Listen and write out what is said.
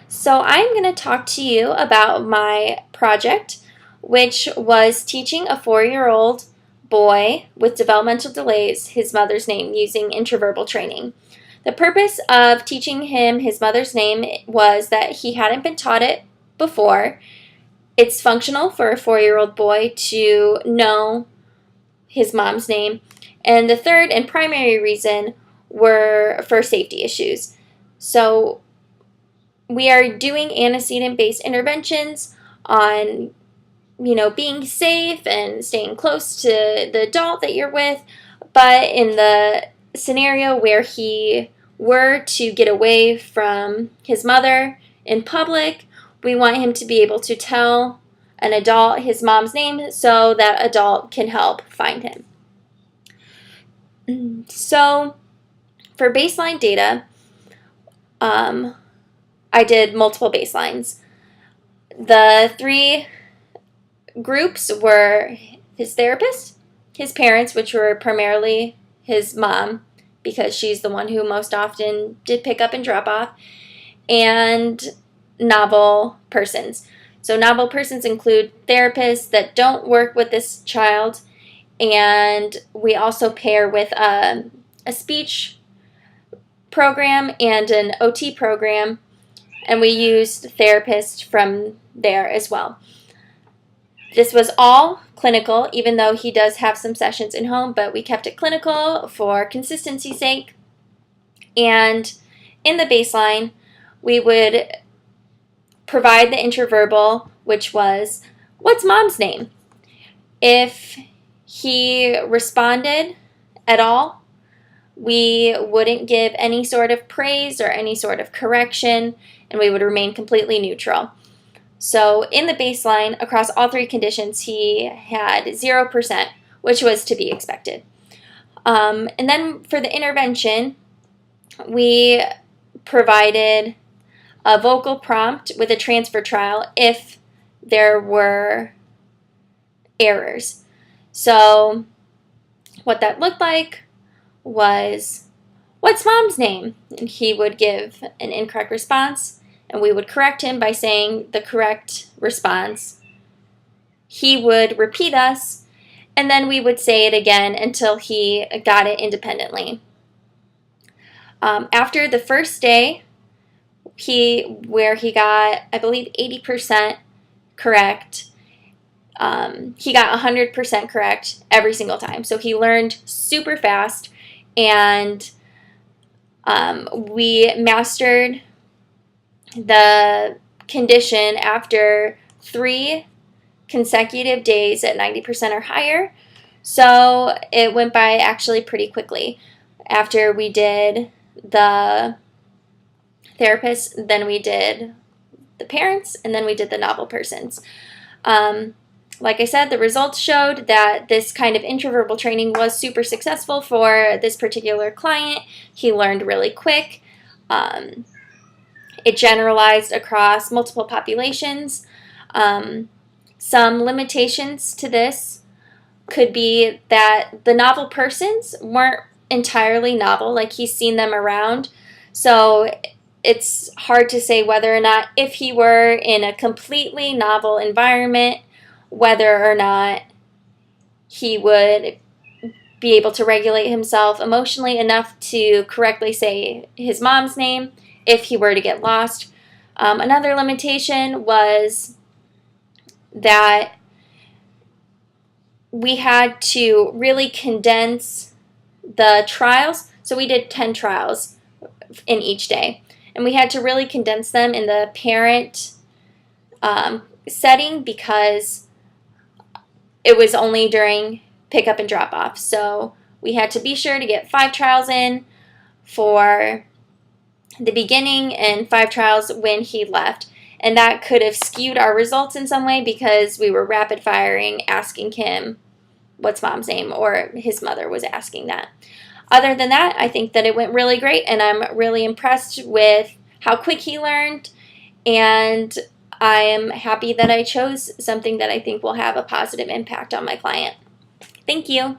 So I'm going to talk to you about my project, which was teaching a 4-year-old boy with developmental delays his mother's name using interverbal training. The purpose of teaching him his mother's name was that he hadn't been taught it before. It's functional for a 4-year-old boy to know his mom's name. And the third and primary reason were for safety issues. So we are doing antecedent-based interventions on, being safe and staying close to the adult that you're with. But in the scenario where he were to get away from his mother in public, we want him to be able to tell an adult his mom's name so that adult can help find him. So for baseline data, I did multiple baselines. The 3 groups were his therapist, his parents, which were primarily his mom, because she's the one who most often did pick up and drop off, and novel persons. So novel persons include therapists that don't work with this child, and we also pair with a speech program and an OT program, and we used therapists from there as well. This was all clinical, even though he does have some sessions in home, but we kept it clinical for consistency's sake. And in the baseline, we would provide the interverbal, which was, "What's mom's name?" If he responded at all, we wouldn't give any sort of praise or any sort of correction, and we would remain completely neutral. So in the baseline, across all 3 conditions, he had 0%, which was to be expected. And then for the intervention, we provided a vocal prompt with a transfer trial if there were errors. So what that looked like was, "What's mom's name?" And he would give an incorrect response, and we would correct him by saying the correct response. He would repeat us, and then we would say it again until he got it independently. After the first day, where he got, I believe, 80% correct, he got 100% correct every single time. So he learned super fast, and we mastered the condition after 3 consecutive days at 90% or higher. So it went by actually pretty quickly. After we did the therapist, then we did the parents, and then we did the novel persons. Like I said, the results showed that this kind of interverbal training was super successful for this particular client. He learned really quick. It generalized across multiple populations. Some limitations to this could be that the novel persons weren't entirely novel, like he's seen them around. So it's hard to say whether or not, if he were in a completely novel environment, whether or not he would be able to regulate himself emotionally enough to correctly say his mom's name if he were to get lost. Another limitation was that we had to really condense the trials. So we did 10 trials in each day, and we had to really condense them in the parent setting because it was only during pickup and drop off. So we had to be sure to get 5 trials in for the beginning and 5 trials when he left. And that could have skewed our results in some way because we were rapid firing, asking him what's mom's name, or his mother was asking that. Other than that, I think that it went really great, and I'm really impressed with how quick he learned, and I am happy that I chose something that I think will have a positive impact on my client. Thank you.